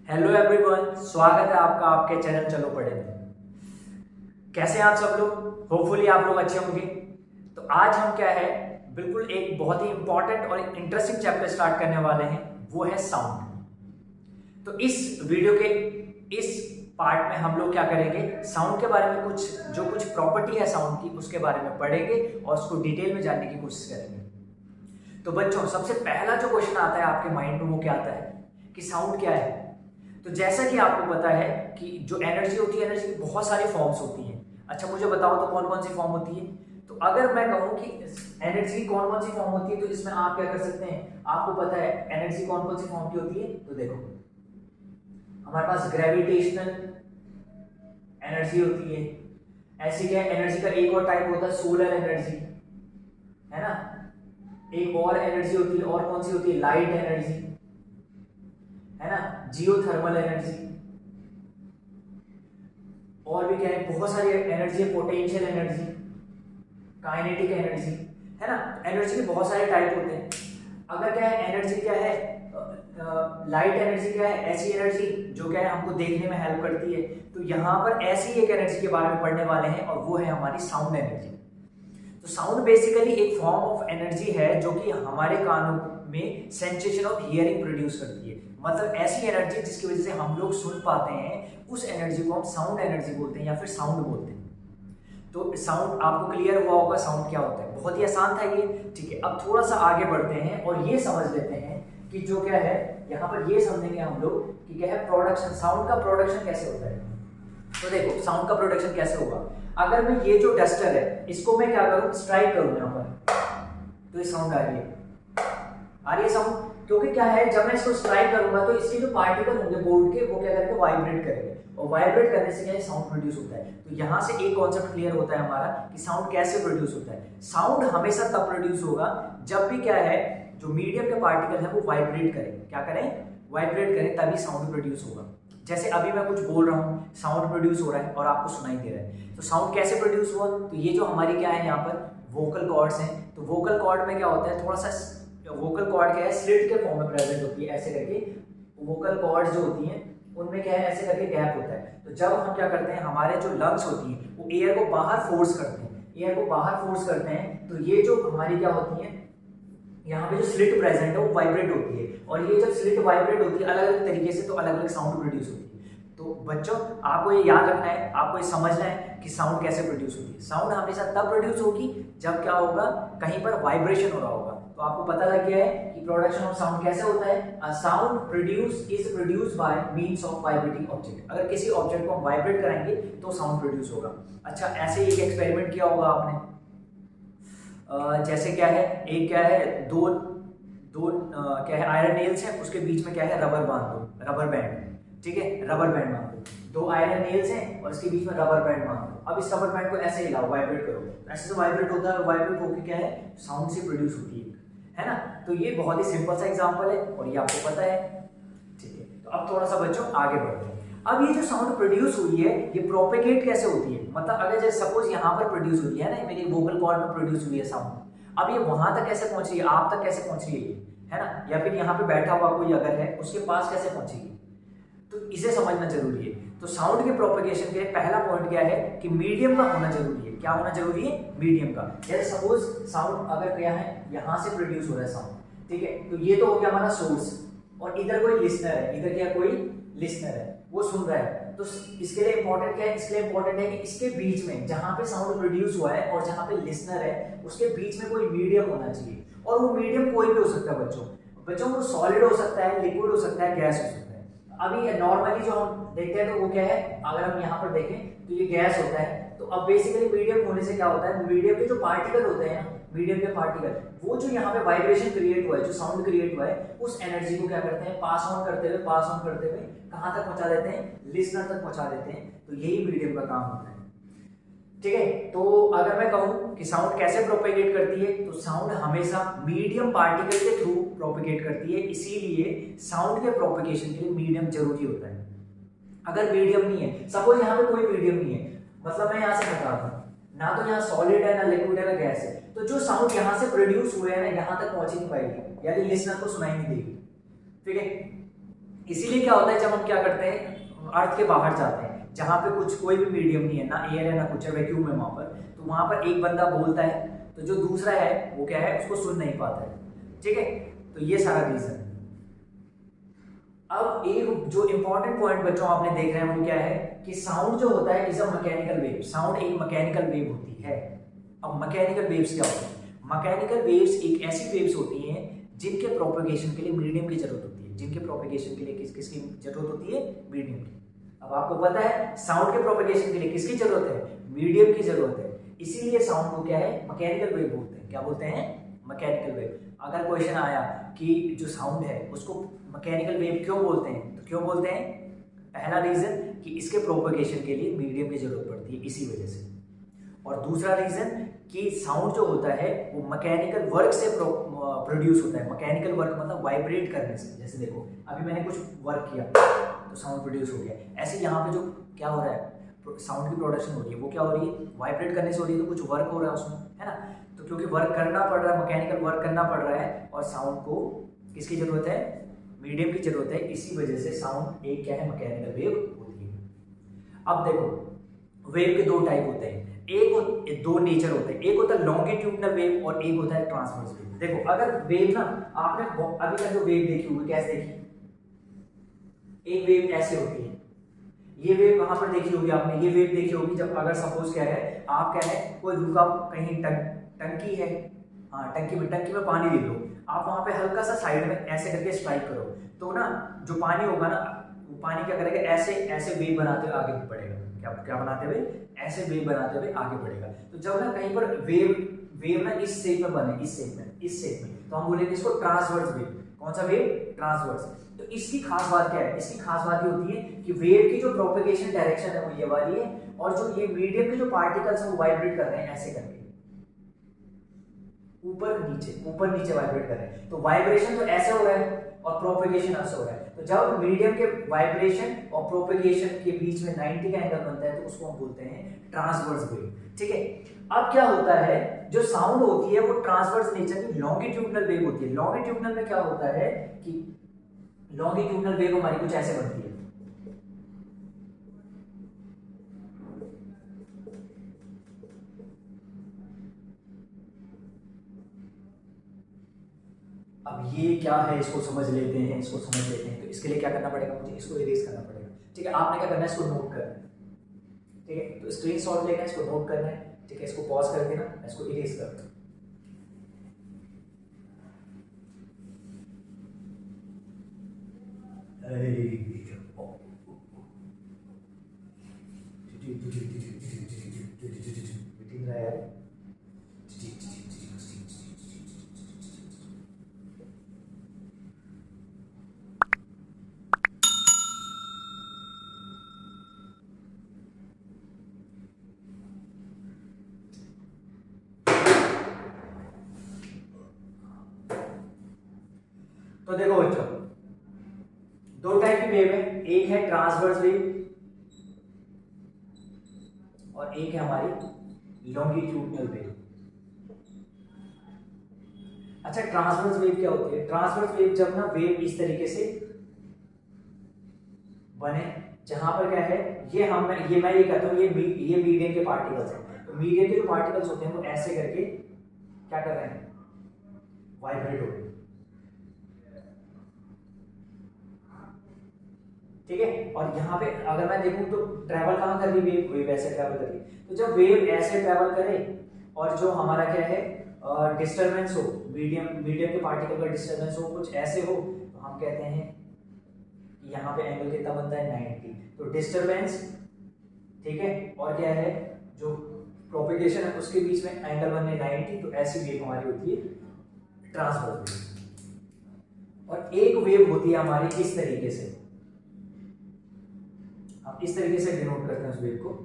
Hello everyone, स्वागत है आपका आपके चैनल चलो पढ़े में। कैसे हैं आप सब लोग? होपफुली आप लोग अच्छे होंगे। तो आज हम क्या है, बिल्कुल एक बहुत ही इंपॉर्टेंट और इंटरेस्टिंग चैप्टर स्टार्ट करने वाले हैं, वो है साउंड। तो इस वीडियो के इस पार्ट में हम लोग क्या करेंगे, साउंड के बारे में कुछ प्रॉपर्टी है साउंड की, उसके बारे में पढ़ेंगे और उसको डिटेल में जानने की कोशिश करेंगे। तो बच्चों, सबसे पहला जो क्वेश्चन आता है आपके माइंड में वो क्या आता है कि साउंड क्या है। तो जैसा कि आपको पता है कि जो एनर्जी होती है, एनर्जी की बहुत सारी फॉर्म्स होती हैं। अच्छा, मुझे बताओ तो कौन कौन सी फॉर्म होती है। तो अगर मैं कहूं कि एनर्जी की कौन कौन सी फॉर्म होती है, तो इसमें आप क्या कर सकते हैं, आपको पता है एनर्जी कौन कौन सी फॉर्म की होती है। तो देखो, हमारे पास ग्रेविटेशनल एनर्जी होती है। ऐसी क्या एनर्जी का एक और टाइप होता है सोलर एनर्जी, है ना। एक और एनर्जी होती है, और कौन सी होती है, लाइट एनर्जी, है ना, जियोथर्मल एनर्जी। और भी क्या है, बहुत सारी एनर्जी है, पोटेंशियल एनर्जी, काइनेटिक एनर्जी, है ना। एनर्जी के बहुत सारे टाइप होते हैं। अगर क्या है, एनर्जी क्या है, लाइट एनर्जी क्या है, ऐसी एनर्जी जो क्या है हमको देखने में हेल्प करती है। तो यहाँ पर ऐसी एक एनर्जी के बारे में पढ़ने वाले हैं और वो है हमारी साउंड एनर्जी। तो साउंड बेसिकली एक फॉर्म ऑफ एनर्जी है जो कि हमारे कानों में सेंसेशन ऑफ हियरिंग प्रोड्यूस करती है। मतलब ऐसी एनर्जी जिसकी वजह से हम लोग सुन पाते हैं, उस एनर्जी को हम साउंड एनर्जी बोलते हैं या फिर साउंड बोलते हैं। तो साउंड आपको क्लियर हुआ होगा साउंड क्या होता है। बहुत ही आसान था ये, ठीक है। अब थोड़ा सा आगे बढ़ते हैं और ये समझ लेते हैं कि जो क्या है, यहाँ पर ये समझेंगे हम लोग कि क्या है प्रोडक्शन, साउंड का प्रोडक्शन कैसे होता है। तो देखो, साउंड का प्रोडक्शन कैसे होगा। अगर मैं ये जो डस्टर है इसको मैं क्या करूं, स्ट्राइक करूं यहाँ पर, तो ये साउंड आ रही है साउंड। क्योंकि क्या है, जब मैं इसको स्ट्राइक करूंगा तो इसके जो पार्टिकल होंगे बोर्ड के, वो क्या करेंगे, वाइब्रेट करेंगे, और वाइब्रेट करने से क्या है, साउंड प्रोड्यूस होता है। तो यहाँ से एक कॉन्सेप्ट क्लियर होता है हमारा कि साउंड कैसे प्रोड्यूस होता है। साउंड हमेशा तब प्रोड्यूस होगा जब भी क्या है, जो मीडियम के पार्टिकल है वो वाइब्रेट करें। क्या करें, वाइब्रेट करें, तभी साउंड प्रोड्यूस होगा। जैसे अभी मैं कुछ बोल रहा हूँ, साउंड प्रोड्यूस हो रहा है और आपको सुनाई दे रहा है। तो साउंड कैसे प्रोड्यूस हुआ, तो ये जो हमारी क्या है यहाँ पर वोकल कॉर्ड्स हैं। तो वोकल कॉर्ड में क्या होता है, थोड़ा सा वोकल कॉर्ड क्या है, स्लिट के फॉर्म में प्रेजेंट होती है। ऐसे करके वोकल कॉर्ड्स जो होती हैं उनमें क्या है, ऐसे करके गैप होता है। तो जब हम क्या करते हैं, हमारे जो लंग्स होती हैं वो एयर को बाहर फोर्स करते हैं, एयर को बाहर फोर्स करते हैं। तो ये जो हमारी क्या होती है, यहाँ पे जो स्लिट प्रेजेंट है वो वाइब्रेट होती है, और ये जब स्लिट वाइब्रेट होती है अलग अलग तरीके से, तो अलग अलग साउंड प्रोड्यूस होती है। तो बच्चों, आपको ये याद रखना है, आपको ये समझना है कि साउंड कैसे प्रोड्यूस होती है। साउंड हमेशा तब प्रोड्यूस होगी जब क्या होगा, कहीं पर वाइब्रेशन हो रहा होगा। तो आपको पता लग गया है कि प्रोडक्शन ऑफ साउंड कैसे होता है। A sound produce by means of vibrating object. अगर किसी ऑब्जेक्ट को हम वाइब्रेट कराएंगे तो साउंड प्रोड्यूस होगा। अच्छा, ऐसे ही एक एक्सपेरिमेंट किया होगा आपने। जैसे क्या है, एक क्या है, दो क्या है, आयरन नेल्स है, उसके बीच में क्या है, रबर बांध दो, रबर बैंड, ठीक है, रबर बैंड बांध दो। दो आयरन नेल्स हैं और इसके बीच में रबर बैंड बांध दो। अब इस रबर बैंड को ऐसे हिलाओ, वाइब्रेट करो, ऐसे से वाइब्रेट होता है, और वाइब्रेट होकर क्या है, साउंड से प्रोड्यूस होती है ना। तो ये बहुत ही सिंपल सा एग्जांपल है और ये आपको पता है, ठीक है। तो अब थोड़ा सा बच्चों आगे बढ़ते हैं। अब ये जो साउंड प्रोड्यूस हुई है, ये प्रोपेगेट कैसे होती है। मतलब अगर जैसे सपोज यहाँ पर प्रोड्यूस हुई है ना, मेरी वोकल कॉर्ड में प्रोड्यूस हुई है साउंड, अब ये वहां तक कैसे पहुंच रही है, आप तक कैसे पहुंच रही है ना, या फिर यहाँ पे बैठा हुआ कोई अगर है उसके पास कैसे पहुंचेगी। तो इसे समझना जरूरी है। तो साउंड के प्रोपेगेशन के पहला पॉइंट क्या है कि मीडियम का होना जरूरी है। क्या होना जरूरी है, मीडियम का। जैसे सपोज साउंड अगर क्या है, यहाँ से प्रोड्यूस हो रहा है साउंड, ठीक है, तो ये तो हो गया हमारा सोर्स, और इधर कोई लिसनर है, इधर क्या कोई लिसनर है, वो सुन रहा है। तो इसके लिए इंपॉर्टेंट क्या है, इसके लिए इंपॉर्टेंट है कि इसके बीच में जहां पे साउंड प्रोड्यूस हुआ है और जहां पे लिसनर है, उसके बीच में कोई मीडियम होना चाहिए। और वो मीडियम कोई भी हो सकता है बच्चों, वो सॉलिड हो सकता है, लिक्विड हो सकता है, गैस हो सकता है। अभी नॉर्मली जो हम देखते हैं तो वो क्या है, अगर हम यहाँ पर देखें तो ये गैस होता है। तो अब बेसिकली मीडियम होने से क्या होता है, मीडियम के जो पार्टिकल होते हैं, मीडियम के पार्टिकल, वो जो यहाँ पे वाइब्रेशन क्रिएट हुआ है, जो साउंड क्रिएट हुआ है, उस एनर्जी को क्या करते हैं, पास ऑन करते हुए कहाँ तक पहुंचा देते हैं, लिसनर तक पहुंचा देते हैं। तो यही मीडियम का काम होता है, ठीक है। तो अगर मैं कहूं कि साउंड कैसे प्रोपेगेट करती है, तो साउंड हमेशा मीडियम पार्टिकल के थ्रू प्रोपेगेट करती है। इसीलिए साउंड के प्रोपेगेशन के लिए मीडियम जरूरी होता है। अगर मीडियम नहीं है, सपोज यहाँ पे कोई मीडियम नहीं है, मतलब मैं यहाँ से बता दूं, ना तो यहाँ सॉलिड है, ना लिक्विड है, ना गैस है, तो जो साउंड यहाँ से प्रोड्यूस हुए है ना, यहाँ तक पहुंच ही नहीं पाएगी, यानी लिसनर को सुनाई नहीं देगी, ठीक है। इसीलिए क्या होता है जब हम क्या करते हैं अर्थ के बाहर जाते हैं जहाँ पे कुछ कोई भी मीडियम नहीं है, ना एयर है ना कुछ है, वैक्यूम है वहाँ पर, तो वहाँ पर एक बंदा बोलता है तो जो दूसरा है वो क्या है उसको सुन नहीं पाता है, ठीक है। तो ये सारा रीजन है। अब एक जो इंपॉर्टेंट पॉइंट बच्चों आपने देख रहे हैं वो क्या है कि साउंड जो होता है is a mechanical wave, sound एक मैकेनिकल वेव होती है। अब मैकेनिकल वेव्स क्या होती है? मैकेनिकल वेव्स एक ऐसी वेव्स होती हैं जिनके प्रोपेगेशन के लिए मीडियम की जरूरत होती है, जिनके प्रोपेगेशन के लिए किसकी जरूरत होती है? मीडियम की। अब आपको पता है साउंड के प्रोपेगेशन के लिए किसकी जरूरत है? मीडियम की जरूरत है, इसीलिए साउंड को क्या है मैकेनिकल वेव बोलते हैं। क्या बोलते हैं? Mechanical wave. अगर क्वेश्चन आया कि जो साउंड है उसको मैकेनिकल वेव क्यों बोलते हैं, तो क्यों बोलते हैं? पहला रीजन कि इसके प्रोपेगेशन के लिए मीडियम की जरूरत पड़ती है इसी वजह से, और दूसरा रीजन कि साउंड जो होता है वो मैकेनिकल वर्क से प्रोड्यूस होता है। मैकेनिकल वर्क मतलब वाइब्रेट करने से, जैसे देखो अभी मैंने कुछ वर्क किया तो साउंड प्रोड्यूस हो गया, ऐसे यहाँ पे जो क्या हो रहा है साउंड की प्रोडक्शन हो रही है वो क्या हो रही है? वाइब्रेट करने से हो रही है, तो कुछ वर्क हो रहा है उसमें, है ना। तो क्योंकि वर्क करना पड़ रहा है, मैकेनिकल वर्क करना पड़ रहा है, और साउंड को किसकी जरूरत है? मीडियम की जरूरत है, इसी वजह से साउंड एक क्या है? मैकेनिकल वेव होती है। अब देखो वेव के दो टाइप होते हैं, एक दो नेचर होते हैं, एक होता है लॉन्गिट्यूडनल वेव और एक होता है ट्रांसवर्स वेव। देखो अगर वेव ना आपने अभी तक जो वेव देखी होगी कैसे देखी? एक वेव ऐसे होती है, ये वेव कहां पर देखी होगी आपने? ये वेव देखी होगी जब अगर सपोज क्या है आप क्या है कोई रुका कहीं टंकी है, हाँ टंकी में पानी दे दो, आप वहां पे हल्का सा साइड में ऐसे करके स्ट्राइक करो तो ना जो पानी होगा ना वो पानी क्या करेगा? ऐसे ऐसे वेव बनाते हुए आगे बढ़ेगा। क्या क्या बनाते हुए? ऐसे वेव बनाते हुए आगे बढ़ेगा। तो जब ना कहीं पर वेव ना इस शेप में बने, इस शेप में तो हम बोलेंगे इसको ट्रांसवर्स वेव। कौन सा वेव? ट्रांसवर्स। तो इसकी खास बात क्या है? इसकी खास बात ये होती है कि वेव की जो प्रोपेगेशन डायरेक्शन है वो ये वाली है, और जो ये मीडियम के जो पार्टिकल्स हैं वो वाइब्रेट कर रहे हैं ऐसे करके, ऊपर नीचे वाइब्रेट कर रहे हैं। तो वाइब्रेशन तो ऐसे हो रहा है और प्रोपेगेशन ऐसे हो रहा है। तो जब मीडियम के वाइब्रेशन और प्रोपेगेशन के बीच में 90 का एंगल बनता है तो उसको हम बोलते हैं ट्रांसवर्स वेव, ठीक है। अब क्या होता है जो साउंड होती है वो ट्रांसवर्स नेचर की लॉन्गिट्यूडनल वेव होती है। लॉन्गिट्यूडनल में क्या होता है कि लॉन्गिट्यूडनल वेव हमारी कुछ ऐसे बनती है, अब ये क्या है इसको समझ लेते हैं, तो इसके लिए क्या करना पड़ेगा? मुझे इसको इरेज करना पड़ेगा, ठीक है। आपने क्या करना है? इसको नोट करना है, ठीक है। तो स्क्रीनशॉट लेना है, इसको नोट करना है, ठीक है। इसको पॉज कर देना, इसको इरेज कर दो। तो देखो बच्चों दो टाइप की वेव है, एक है ट्रांसवर्स वेव और एक है हमारी लॉन्गिट्यूडनल वेव। अच्छा ट्रांसवर्स वेव क्या होती है? ट्रांसवर्स वेव जब ना वेव इस तरीके से बने जहां पर क्या है ये मैं ये कहता हूं ये मीडियम के पार्टिकल्स हैं, तो मीडियम के जो पार्टिकल्स होते हैं वो ऐसे करके क्या कर रहे हैं? वाइब्रेट हो रहे हैं, ठीक है। और यहाँ पे अगर मैं देखूं तो ट्रैवल कहाँ कर रही है? वेव ऐसे ट्रैवल कर रही है। तो जब वेव ऐसे ट्रैवल करे और जो हमारा क्या है डिस्टरबेंस हो, मीडियम के पार्टिकल का डिस्टरबेंस हो कुछ ऐसे हो, तो हम कहते हैं कि यहाँ पे एंगल कितना बनता है? 90। तो डिस्टरबेंस, ठीक है, और क्या है जो प्रोपेगेशन है उसके बीच में एंगल बनने 90, तो ऐसी वेव हमारी होती है ट्रांसवर्स वेव। और एक वेव होती है हमारी इस तरीके से, हम इस तरीके से डिनोट करते हैं उस वेव को।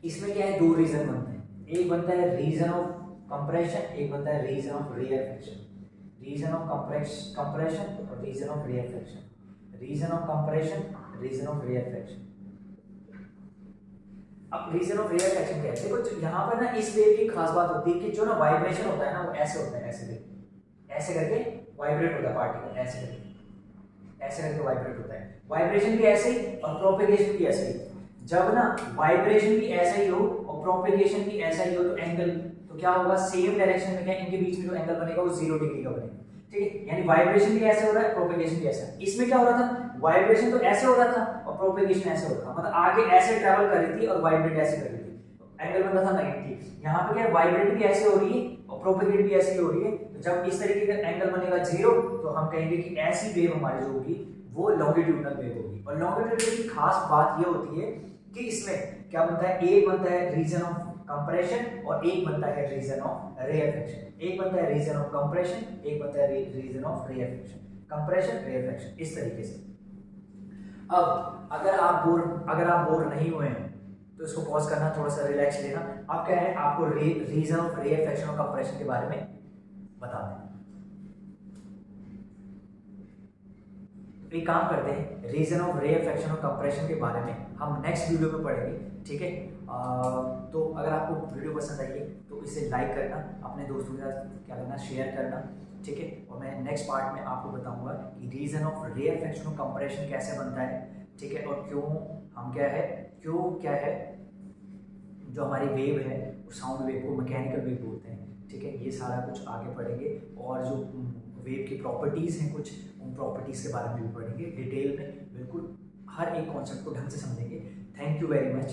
इसमें क्या है, दो रीजन बनते हैं, एक बनता है रीजन ऑफ कंप्रेशन, एक बनता है region of rarefaction. Region of compression और region of rarefaction, region of compression, region of rarefaction. अब रीजन ऑफ रेयरफेक्शन क्या है, देखो यहाँ पर ना इस वेव की खास बात होती है कि जो ना वाइब्रेशन होता है ना वो ऐसे होता है, ऐसे करके वाइब्रेट होता है पार्टिकल, ऐसे करके वाइब्रेट होता है। वाइब्रेशन भी ऐसे ही और प्रोपेगेशन भी ऐसे ही। जब ना वाइब्रेशन भी ऐसा ही हो और प्रोपेगेशन भी ऐसा ही हो तो एंगल तो क्या होगा, सेम डायरेक्शन में क्या इनके बीच में जो एंगल बनेगा वो 0 डिग्री का बनेगा, ठीक है। यानी वाइब्रेशन भी ऐसे हो रहा है, प्रोपेगेशन भी ऐसा। इसमें क्या हो रहा था, वाइब्रेशन तो ऐसे हो रहा था और प्रोपेगेशन ऐसे हो रहा था, मतलब आगे ऐसे ट्रैवल कर रही थी और वाइब्रेट ऐसे कर रही थी, एंगल बनता था 90। यहाँ पे क्या वाइब्रेट भी ऐसे हो रही है और प्रोपेगेट भी ऐसे ही हो रही है। तो जब इस तरीके का एंगल बनेगा 0 तो हम कहेंगे कि ऐसी वेव हमारी जो होगी वो लॉन्गिट्यूडनल वेव होगी। और लॉन्गिट्यूडनल की खास बात ये होती है कि इसमें क्या बनता है, एक बनता है रीजन ऑफ कंप्रेशन और एक बनता है रीजन ऑफ रेयरफेक्शन। एक बनता है रीजन ऑफ कंप्रेशन, एक बनता है region of rarefaction, compression rarefaction, इस तरीके से। अब अगर आप बोर नहीं हुए हैं तो इसको पॉज करना, थोड़ा सा रिलैक्स लेना। अब क्या है, आपको रीजन ऑफ रेयरफेक्शन और कंप्रेशन के बारे में बता दें। एक काम करते हैं, रीजन ऑफ रेयरफेक्शन और कंप्रेशन के बारे में हम नेक्स्ट वीडियो में पढ़ेंगे, ठीक है। तो अगर आपको वीडियो पसंद आई है तो इसे लाइक करना, अपने दोस्तों के साथ क्या करना, शेयर करना, ठीक है। और मैं नेक्स्ट पार्ट में आपको बताऊंगा कि रीजन ऑफ रेयरफेक्शन और कंप्रेशन कैसे बनता है, ठीक है, और क्यों हम क्या है जो हमारी वेव है वो साउंड वेव को मैकेनिकल वेव बोलते हैं, ठीक है। ये सारा कुछ आगे पढ़ेंगे और जो वेव की प्रॉपर्टीज़ हैं कुछ, उन प्रॉपर्टीज़ के बारे में भी पढ़ेंगे डिटेल में, बिल्कुल हर एक कॉन्सेप्ट को ढंग से समझेंगे। Thank you very much.